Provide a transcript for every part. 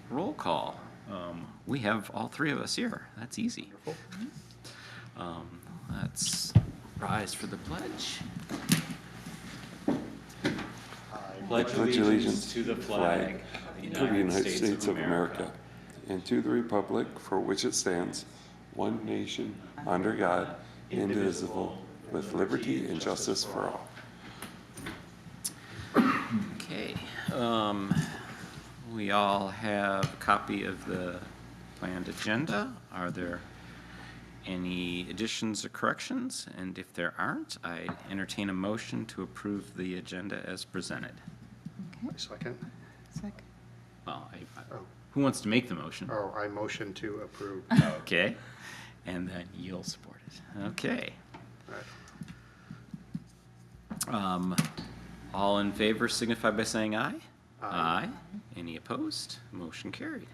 roll call. We have all three of us here. That's easy. Let's rise for the pledge. Pledge allegiance to the flag of the United States of America and to the republic for which it stands, one nation, under God, indivisible, with liberty and justice for all. Okay. We all have a copy of the planned agenda. Are there any additions or corrections? And if there aren't, I entertain a motion to approve the agenda as presented. Okay. Second. Second. Well, Oh. who wants to make the motion? Oh, I motion to approve. Okay. And then you'll support it. Okay. Right. All in favor signify by saying aye. Aye. Any opposed? Motion carried.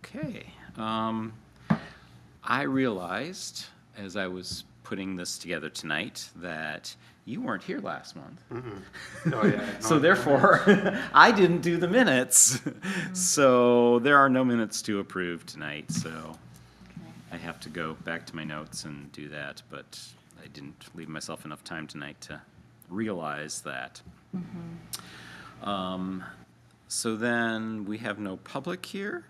Okay. I realized as I was putting this together tonight that you weren't here last month. Oh, yeah. So therefore, I didn't do the minutes. So there are no minutes to approve tonight. So Okay. I have to go back to my notes and do that. But I didn't leave myself enough time tonight to realize that. So then we have no public here.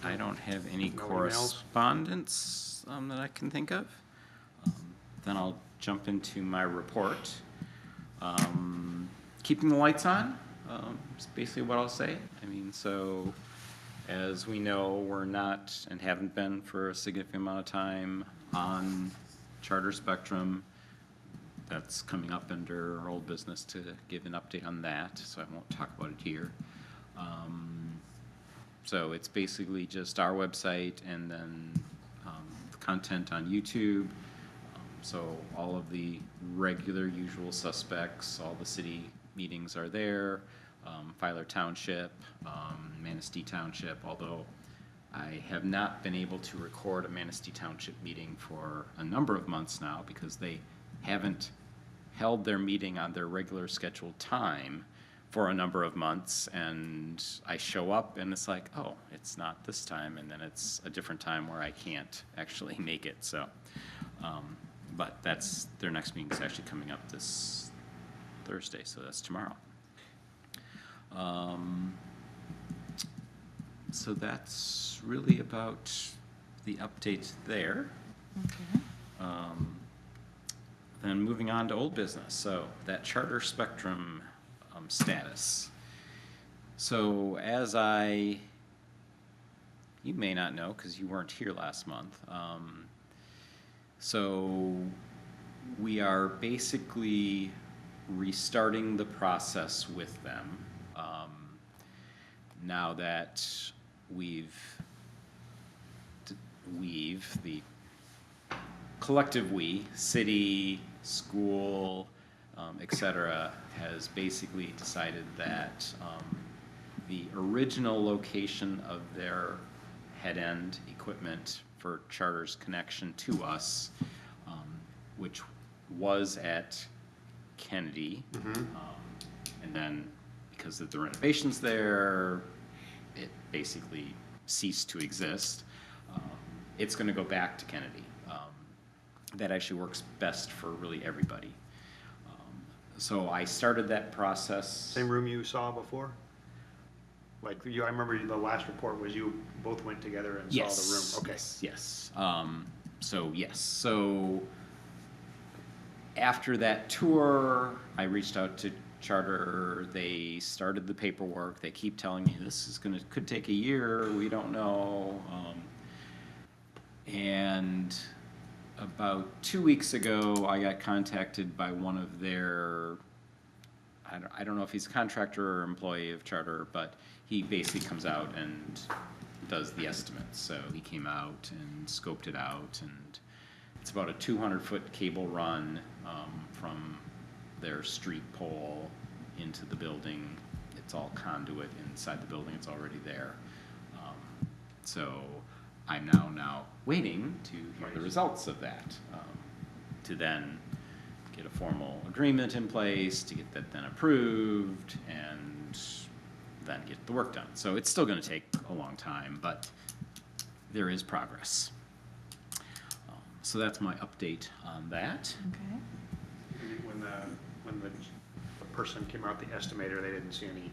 I don't have any No emails? correspondence that I can think of. Then I'll jump into my report. Keeping the lights on is basically what I'll say. I mean, so as we know, we're not and haven't been for a significant amount of time on Charter Spectrum. That's coming up under our old business to give an update on that, so I won't talk about it here. So it's basically just our website and then content on YouTube. So all of the regular usual suspects, all the city meetings are there. Filer Township, Manistee Township, although I have not been able to record a Manistee Township meeting for a number of months now because they haven't held their meeting on their regular scheduled time for a number of months, and I show up and it's like, oh, it's not this time, and then it's a different time where I can't actually make it. So, but that's their next meeting is actually coming up this Thursday, so that's tomorrow. So that's really about the update there. Okay. Then moving on to old business, so that Charter Spectrum status. So as you may not know because you weren't here last month, so we are basically restarting the process with them now that the collective we, city, school, et cetera, has basically decided that the original location of their head-end equipment for Charter's connection to us, which was at Kennedy, and then because of the renovations there, it basically ceased to exist. It's going to go back to Kennedy. That actually works best for really everybody. So I started that process. Same room you saw before? Like you, I remember the last report was you both went together and Yes. saw the room. Okay. Yes. So yes. So after that tour, I reached out to Charter. They started the paperwork. They keep telling me this is could take a year. We don't know. And about 2 weeks ago, I got contacted by one of their, I don't know if he's a contractor or employee of Charter, but he basically comes out and does the estimates. So he came out and scoped it out, and it's about a 200-foot cable run from their street pole into the building. It's all conduit inside the building. It's already there. So I'm now waiting to hear the results of that, to then get a formal agreement in place, to get that then approved, and then get the work done. So it's still going to take a long time, but there is progress. So that's my update on that. Okay. When the person came out, the estimator, they didn't see any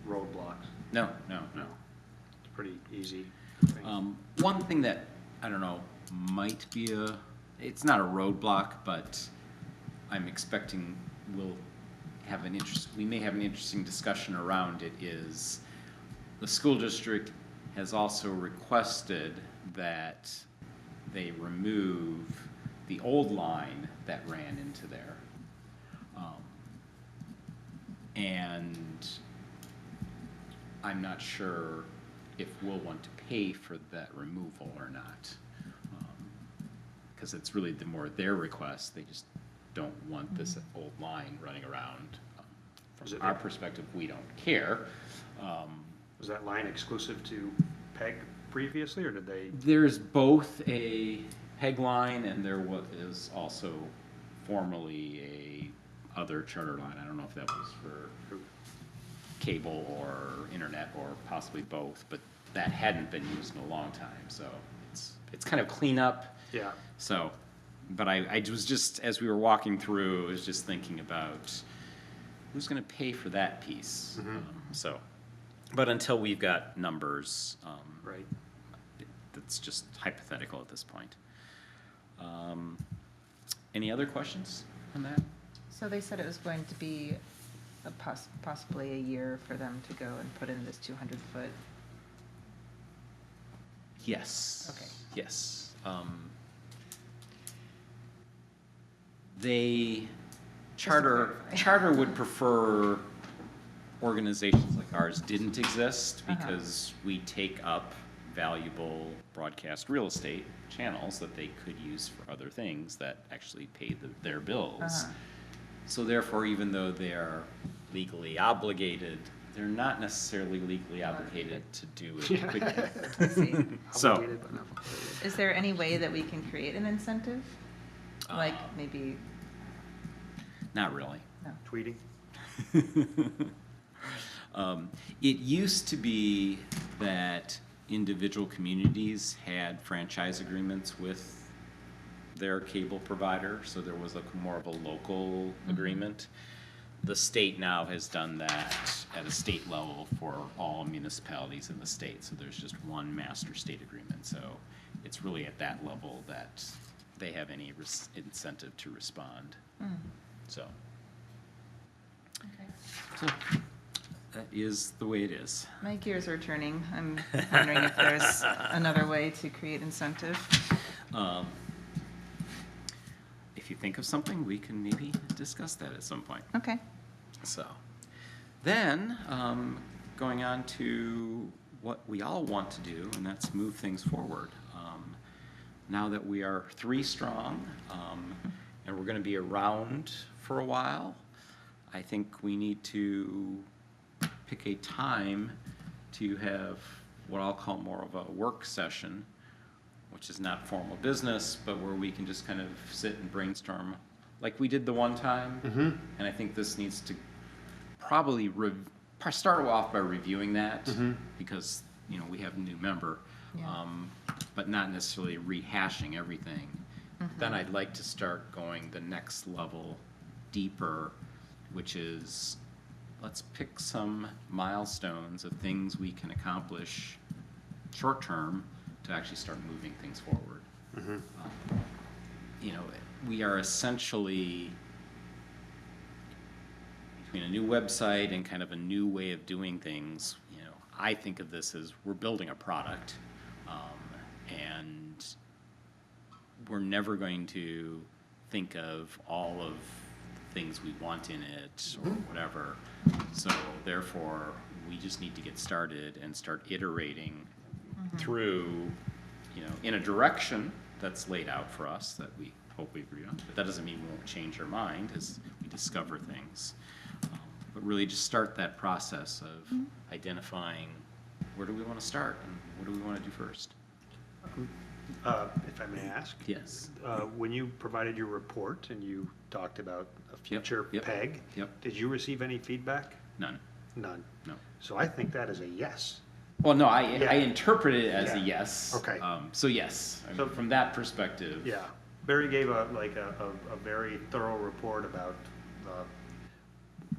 roadblocks. No. It's pretty easy. One thing that, I don't know, might be it's not a roadblock, but I'm expecting we may have an interesting discussion around it, is the school district has also requested that they remove the old line that ran into there. And I'm not sure if we'll want to pay for that removal or not. Because it's really more their request. They just don't want this old line running around. From our perspective, we don't care. Was that line exclusive to PEG previously, or did they? There's both a PEG line and there is also formerly a other charter line. I don't know if that was for cable or internet or possibly both, but that hadn't been used in a long time. So it's kind of cleanup. Yeah. So, but I was just, as we were walking through, I was just thinking about who's going to pay for that piece. So, but until we've got numbers, Right. that's just hypothetical at this point. Any other questions on that? So they said it was going to be possibly a year for them to go and put in this 200-foot. Yes. Okay. Yes. They, Charter would prefer organizations like ours didn't exist because we take up valuable broadcast real estate channels that they could use for other things that actually pay their bills. So therefore, even though they are legally obligated, they're not necessarily legally obligated to do it quickly. I see. So, Obligated, but not obligated. Is there any way that we can create an incentive? Like maybe, not really. no. Tweeting? It used to be that individual communities had franchise agreements with their cable provider, so there was more of a local agreement. The state now has done that at a state level for all municipalities in the state, so there's just one master state agreement. So it's really at that level that they have any incentive to respond. So. Okay. So that is the way it is. My gears are turning. I'm wondering if there's another way to create incentive. If you think of something, we can maybe discuss that at some point. Okay. So, then, going on to what we all want to do, and that's move things forward. Now that we are 3 strong, and we're going to be around for a while, I think we need to pick a time to have what I'll call more of a work session, which is not formal business, but where we can just kind of sit and brainstorm like we did the one time. And I think this needs to probably start off by reviewing that because, you know, we have a new member, but not necessarily rehashing everything. Then I'd like to start going the next level deeper, which is let's pick some milestones of things we can accomplish short term to actually start moving things forward. You know, we are essentially between a new website and kind of a new way of doing things. You know, I think of this as we're building a product, and we're never going to think of all of the things we want in it or whatever. So therefore, we just need to get started and start iterating through, you know, in a direction that's laid out for us that we hope we agree on. But that doesn't mean we won't change our mind as we discover things. But really just start that process of identifying where do we want to start and what do we want to do first. If I may ask? Yes. When you provided your report and you talked about a future yep, PEG, yep. did you receive any feedback? None. None. No. So I think that is a yes. Well, no, I Yeah. interpret it as a Yeah. yes. Okay. So yes, I mean, So- from that perspective. Yeah, Barry gave a very thorough report about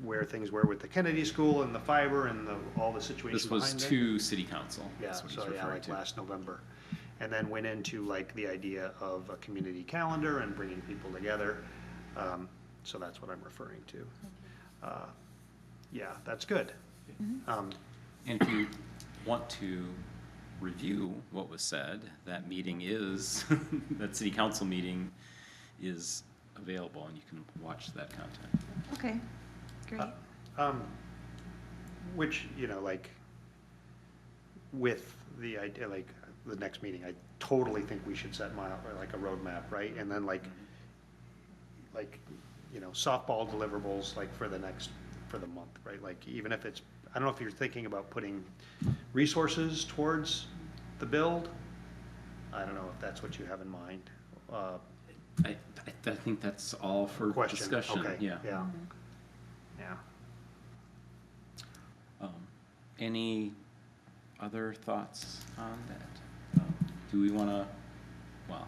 where things were with the Kennedy School and the fiber and all the situations This was behind it. to city council. Yeah, That's what he's so yeah, referring like to. last November. And then went into like the idea of a community calendar and bringing people together. So that's what I'm referring to. Yeah, that's good. And if you want to review what was said, that meeting is, that city council meeting is available and you can watch that content. Okay, great. Which, you know, like, with the idea, like, the next meeting, I totally think we should set like a roadmap, right? And then like, you know, softball deliverables, like, for the month, right? Like, even if it's, I don't know if you're thinking about putting resources towards the build. I don't know if that's what you have in mind. I think that's all for Question, discussion, okay, yeah. yeah. Yeah. Any other thoughts on that? Do we want to, well,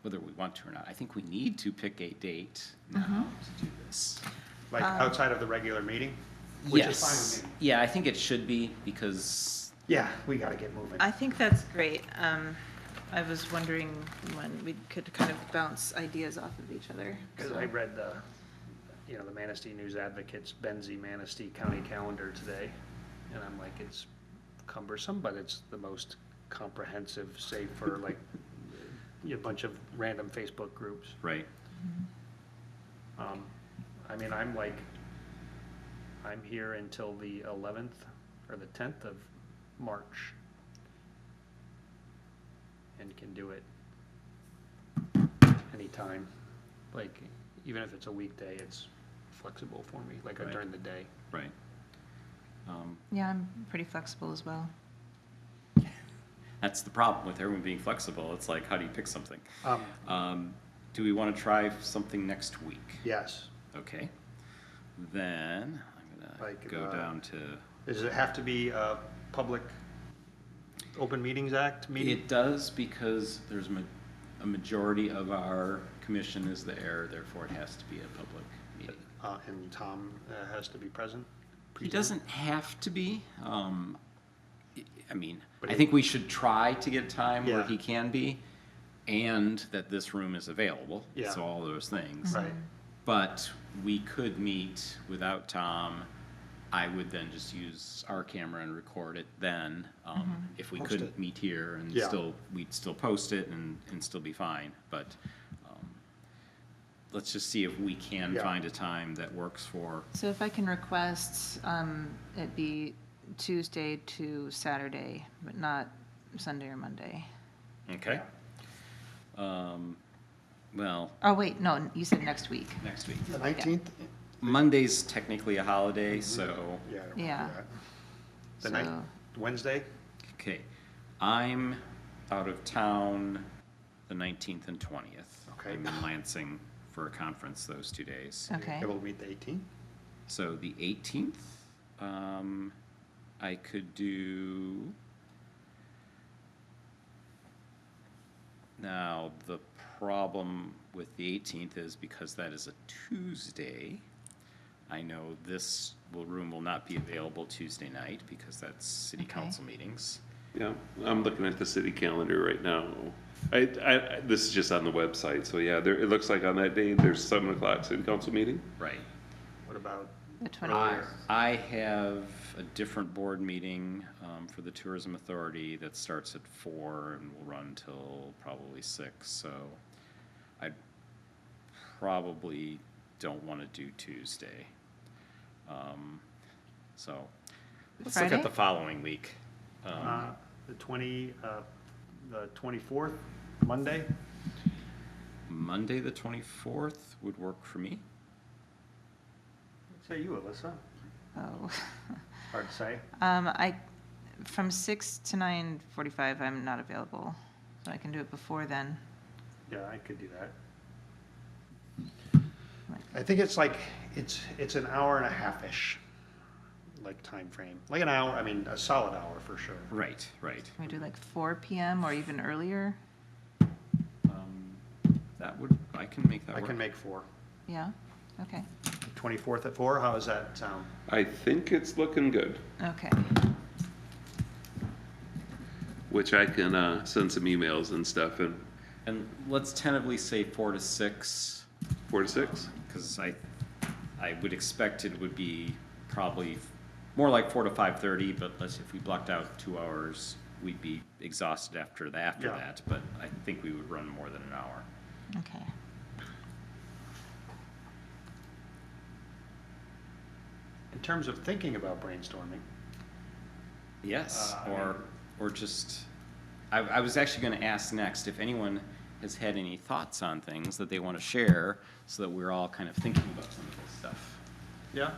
whether we want to or not, I think we need to pick a date now to do this. Like, outside of the regular meeting? Which is fine with me. Yeah, I think it should be because, Yeah, we gotta get moving. I think that's great. I was wondering when we could kind of bounce ideas off of each other. Because so. I read the, you know, the Manistee News Advocate's Benzie Manistee County Calendar today, and I'm like, it's cumbersome, but it's the most comprehensive, save for like a bunch of random Facebook groups. right, I mean, I'm here until the 11th or the 10th of March, and can do it anytime. Like, even if it's a weekday, it's flexible for me, like Right. during the day. right. Yeah, I'm pretty flexible as well. That's the problem with everyone being flexible. It's like, how do you pick something? Um, Do we want to try something next week? Yes. Okay. Then I'm Like, gonna go down to, Does it have to be a public Open Meetings Act meeting? it does because there's a majority of our commission is there, therefore it has to be a public meeting. And Tom has to be present? He doesn't have to be. I mean, But I he- think we should try to get a time where Yeah. he can be, and that this room is available. Yeah. So all those things. Right. But we could meet without Tom. I would then just use our camera and record it then. If we Post couldn't it. meet here and Yeah. we'd still post it and still be fine. But let's just see if we can Yeah. find a time that works for. So if I can request, it be Tuesday to Saturday, but not Sunday or Monday. Okay. Well, Oh, wait, no, you said next week. next week. The 19th? Monday's technically a holiday, so, Yeah. I don't Yeah. do that. The ninth, So, Wednesday? okay. I'm out of town the 19th and 20th. Okay. I'm in Lansing for a conference those 2 days. okay. Able to meet the 18th? So the 18th, I could do. Now, the problem with the 18th is because that is a Tuesday, I know this room will not be available Tuesday night because that's city Okay. council meetings. Yeah, I'm looking at the city calendar right now. This is just on the website, so yeah, it looks like on that day, there's 7 o'clock city council meeting. Right. What about, The 20th. I have a different board meeting for the Tourism Authority that starts at 4 and will run till probably 6, so I probably don't want to do Tuesday. So let's look Friday? at the following week. the 24th, Monday? Monday, the 24th would work for me. What say you, Alyssa? Oh. Hard to say. From 6 to 9:45, I'm not available, so I can do it before then. Yeah, I could do that. I think it's like, it's an hour and a half-ish. like time frame? Like an hour, I mean, a solid hour for sure. Right, right. Can we do like 4 PM or even earlier? That would, I can make that I work. can make 4. Yeah, okay, 24th at 4, how does that sound? I think it's looking good, okay. which I can send some emails and stuff and And let's tentatively say 4 to 6, 4 to 6. because I would expect it would be probably more like 4 to 5:30, but if we blocked out 2 hours, we'd be exhausted after Yeah. that, but I think we would run more than an hour. Okay. In terms of thinking about brainstorming, Yes, I or, mean- or just, I was actually gonna ask next if anyone has had any thoughts on things that they wanna share, so that we're all kind of thinking about some of this stuff. yeah?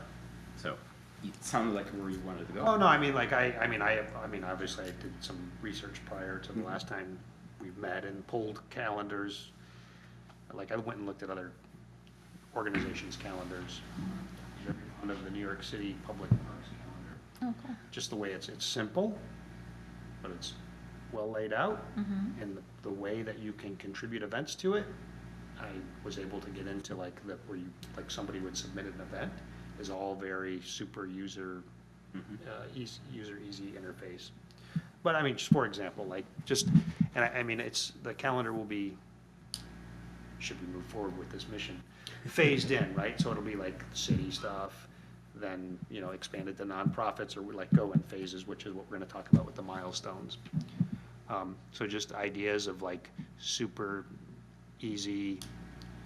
So, it sounded like where you wanted to go. Oh, no, I mean, like, I mean, obviously I did some research prior to the last time we've met and pulled calendars. Like, I went and looked at other organizations' calendars, very fond of the New York City Public Works calendar. Oh, cool. Just the way it's simple, but it's well laid out, and the way that you can contribute events to it, I was able to get into like where you, like somebody would submit an event, is all very super user, easy interface. But I mean, just for example, like just, and I mean, the calendar will be, should we move forward with this mission, phased in, right? So it'll be like city stuff, then, you know, expanded to nonprofits, or we like go in phases, which is what we're gonna talk about with the milestones. So just ideas of like super easy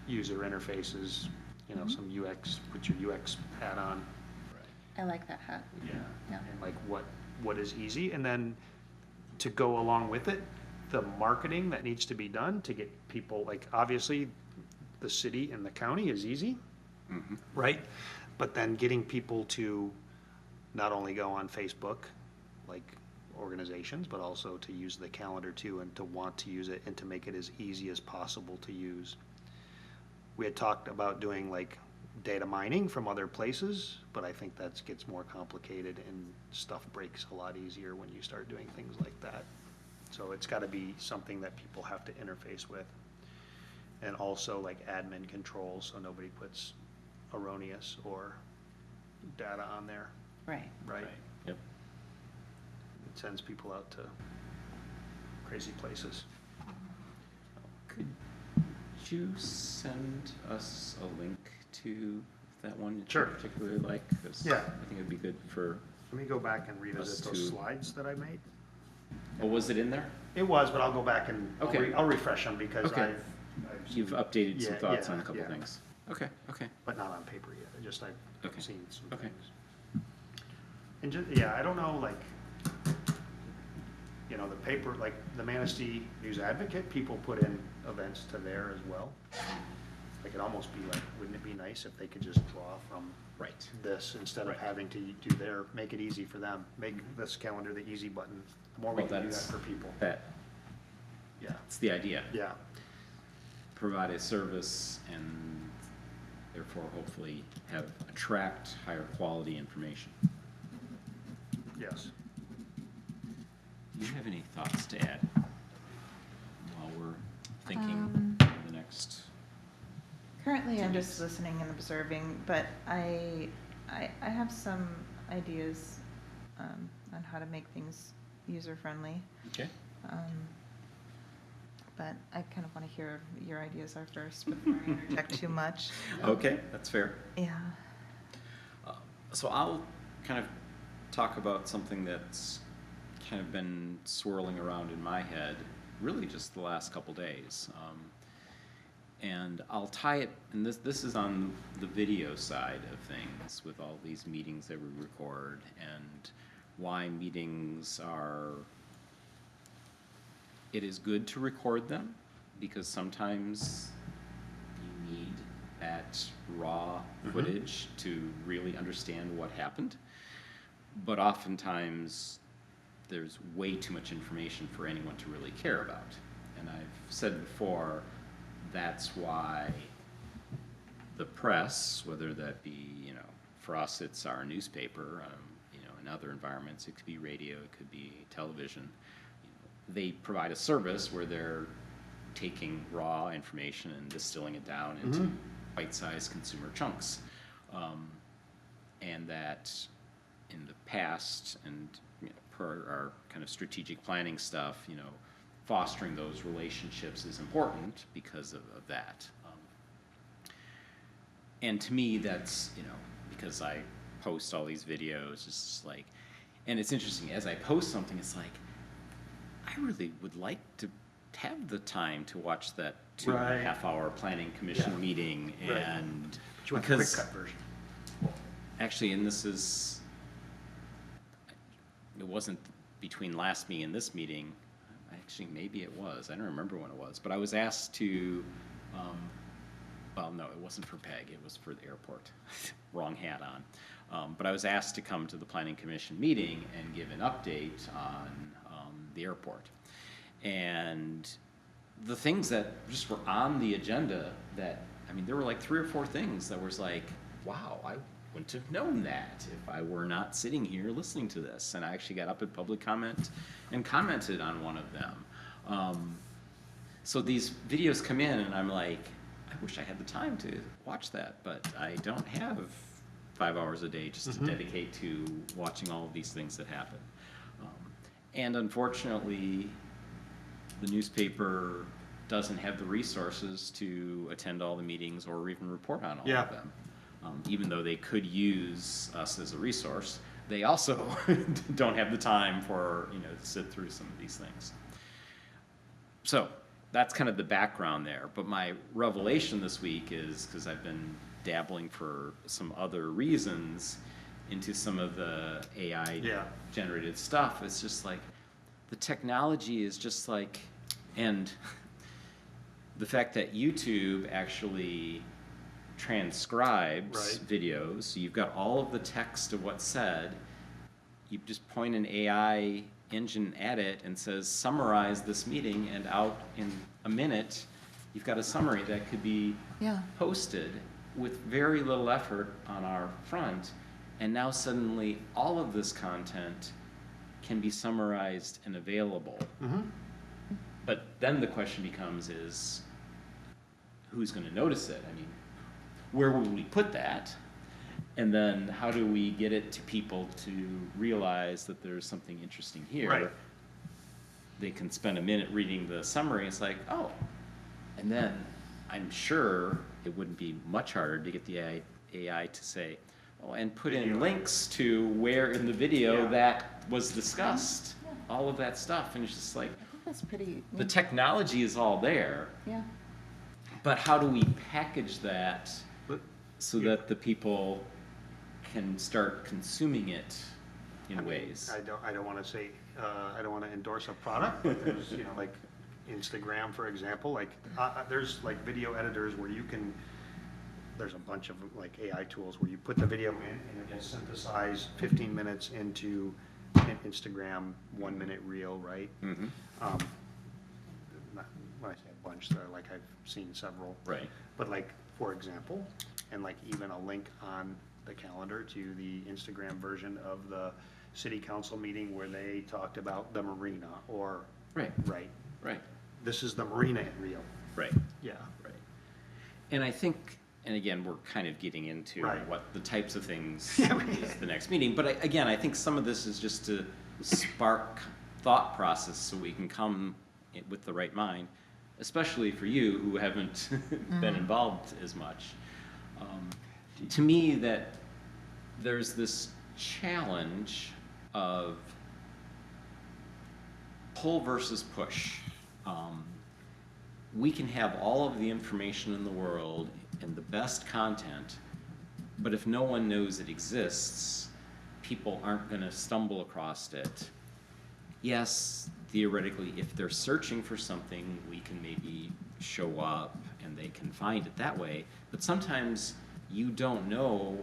user interfaces, you know, some UX, put your UX hat on. I like that hat. Yeah. Yeah. And like what is easy, and then to go along with it, the marketing that needs to be done to get people, like, obviously, the city and the county is easy, right? But then getting people to not only go on Facebook, like organizations, but also to use the calendar too, and to want to use it and to make it as easy as possible to use. We had talked about doing like data mining from other places, but I think that gets more complicated and stuff breaks a lot easier when you start doing things like that. So it's gotta be something that people have to interface with. And also like admin controls, so nobody puts erroneous or data on there, Right. right? Yep. It sends people out to crazy places. Could you send us a link to that one that Sure. you particularly like? 'Cause Yeah. I think it'd be good for, Let me go back and Us revisit those too. slides that I made. oh, was it in there? It was, but I'll go back and Okay. I'll refresh them because Okay. I've You've updated some Yeah, thoughts yeah, on a couple yeah. things. Okay, okay. but not on paper yet. I just, I've Okay. seen some Okay. things. And just, yeah, I don't know, like, you know, the paper, like the Manistee News Advocate, people put in events to there as well. Like, it'd almost be like, wouldn't it be nice if they could just draw from Right. this instead of Right. having to do their, make it easy for them, make this calendar the easy button. The more we Well, can do that that's- for people. Yeah, It's the idea. yeah, Provide a service and therefore hopefully attract higher quality information. yes. Do you have any thoughts to add while we're thinking of the next? Currently, I'm just listening and observing, but I have some ideas on how to make things user-friendly. Okay. But I kind of want to hear your ideas are first before I interject too much. Okay, that's fair. Yeah. So I'll kind of talk about something that's kind of been swirling around in my head, really just the last couple days. And I'll tie it, and this is on the video side of things with all these meetings that we record and why meetings are, it is good to record them because sometimes you need that raw footage to really understand what happened. But oftentimes there's way too much information for anyone to really care about. And I've said before, that's why the press, whether that be, you know, for us it's our newspaper, other environments. It could be radio, it could be television. They provide a service where they're taking raw information and distilling it down into bite-sized consumer chunks. And that in the past, and per our kind of strategic planning stuff, fostering those relationships is important because of that. And to me, that's, because I post all these videos, it's just like, and it's interesting, as I post something, it's like, I really would like to have the time to watch that 2.5 hour planning commission meeting, and But you want the quick cut version. actually, and this is, it wasn't between last meeting and this meeting, actually maybe it was, I don't remember when it was, but I was asked to, well, no, it wasn't for PEG, it was for the airport. Wrong hat on. But I was asked to come to the Planning Commission meeting and give an update on the airport. And the things that just were on the agenda that, there were like 3 or 4 things that was like, wow, I wouldn't have known that if I were not sitting here listening to this. And I actually got up at public comment and commented on one of them. So these videos come in and I'm like, I wish I had the time to watch that, but I don't have 5 hours a day just to dedicate to watching all of these things that happen. And unfortunately, the newspaper doesn't have the resources to attend all the meetings or even report on all of them. Even though they could use us as a resource, they also don't have the time for, to sit through some of these things. So that's kind of the background there. But my revelation this week is, because I've been dabbling for some other reasons into some of the AI generated stuff, it's just like, the technology is just like, and the fact that YouTube actually transcribes videos, so you've got all of the text of what's said, you just point an AI engine at it and says, summarize this meeting, and out in a minute, you've got a summary that could be posted with very little effort on our front, and now suddenly all of this content can be summarized and available. But then the question becomes is, who's going to notice it? Where will we put that? And then how do we get it to people to realize that there's something interesting here? Right. They can spend a minute reading the summary. It's like, oh. And then I'm sure it wouldn't be much harder to get the AI to say, oh, and put in links to where in the video that was discussed, all of that stuff. And it's just like, I think that's pretty. the technology is all there, Yeah. but how do we package that so that the people can start consuming it in ways? I don't want to say, I don't want to endorse a product, but there's, like Instagram, for example, like, there's like video editors where you can, there's a bunch of like AI tools where you put the video in and it will synthesize 15 minutes into an Instagram 1-minute reel, right? When I say a bunch, they're like, I've seen several. Right. But like, for example, and like even a link on the calendar to the Instagram version of the city council meeting where they talked about the marina, or Right. This is the marina in Rio. Right. Yeah. Right. And I think, and again, we're kind of getting into Right. what the types of things is the next meeting. But again, I think some of this is just to spark thought process so we can come with the right mind, especially for you who haven't been involved as much. To me, that there's this challenge of pull versus push. We can have all of the information in the world and the best content, but if no one knows it exists, people aren't going to stumble across it. Yes, theoretically, if they're searching for something, we can maybe show up and they can find it that way, but sometimes you don't know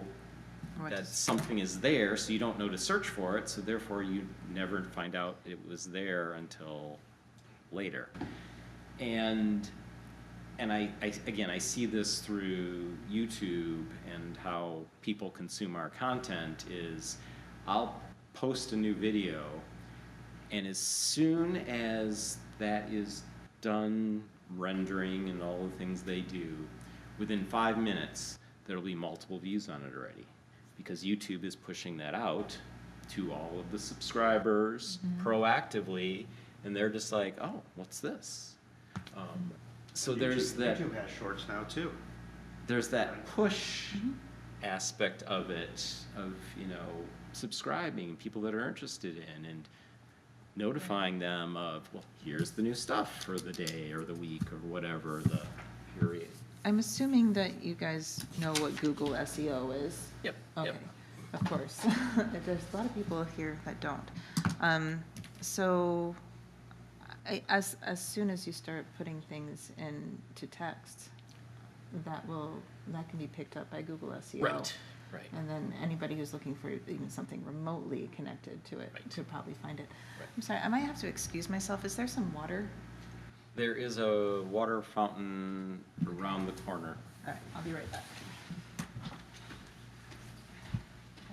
that something is there, so you don't know to search for it, so therefore you never find out it was there until later. And I see this through YouTube and how people consume our content is, I'll post a new video, and as soon as that is done rendering and all the things they do, within 5 minutes, there'll be multiple views on it already. Because YouTube is pushing that out to all of the subscribers proactively, and they're just like, oh, what's this? So there's that. YouTube has shorts now too. There's that push aspect of it, of, you know, subscribing, people that are interested in, and notifying them of, well, here's the new stuff for the day or the week or whatever the period. I'm assuming that you guys know what Google SEO is. Yep. Okay, of course. There's a lot of people here that don't. So as soon as you start putting things into text, that can be picked up by Google SEO. Right. And then anybody who's looking for even something remotely connected to it Right. could probably find it. Right. I'm sorry, I might have to excuse myself. Is there some water? There is a water fountain around the corner. All right, I'll be right back.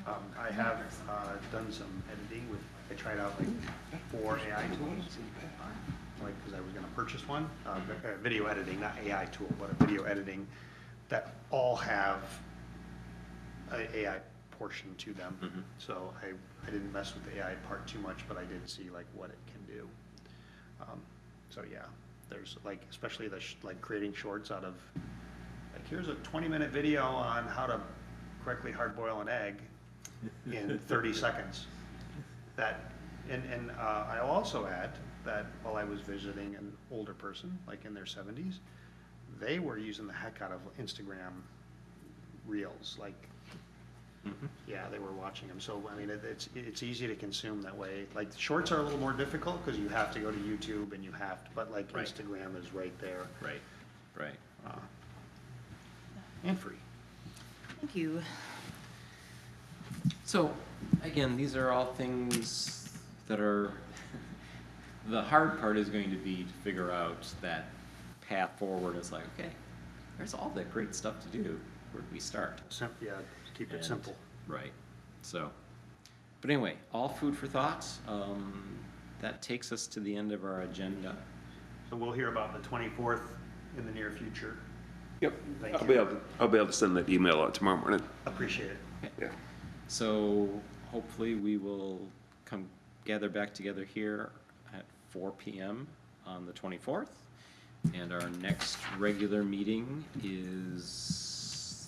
I have done some editing with, I tried out like 4 AI tools, like, because I was gonna purchase one, video editing, not AI tool, but a video editing that all have a AI portion to them. So I didn't mess with the AI part too much, but I did see like what it can do. So yeah, there's like, especially like creating shorts out of, like, here's a 20-minute video on how to correctly hard boil an egg in 30 seconds. That, and I'll also add that while I was visiting an older person, like in their 70s, they were using the heck out of Instagram Reels, like, yeah, they were watching them. So, I mean, it's easy to consume that way. Like, shorts are a little more difficult because you have to go to YouTube and you have to, but like Right. Instagram is right there. Right. And free. Thank you. So, again, these are all things that are, the hard part is going to be to figure out that path forward. It's like, okay, there's all that great stuff to do. Where do we start? Yeah, keep it And- simple. Right. So, but anyway, all food for thought. That takes us to the end of our agenda. So we'll hear about the 24th in the near future. Yep, Thank I'll you. be able to send that email out tomorrow morning. Appreciate it. Yeah. So hopefully we will come gather back together here at 4 p.m. on the 24th. And our next regular meeting is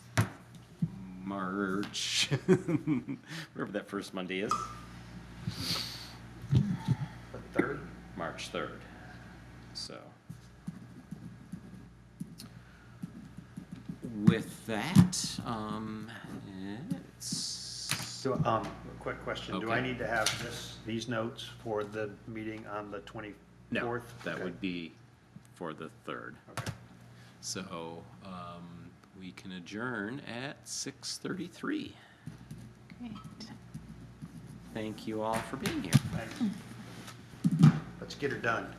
March, wherever that first Monday is, The 3rd? March 3rd. So with that, So, a quick question. Do I Okay. need to have these notes for the meeting on the 24th? no, that Okay. would be for the 3rd. Okay. So, we can adjourn at 6:33. Great. Thank you all for being here. Thanks. Let's get her done.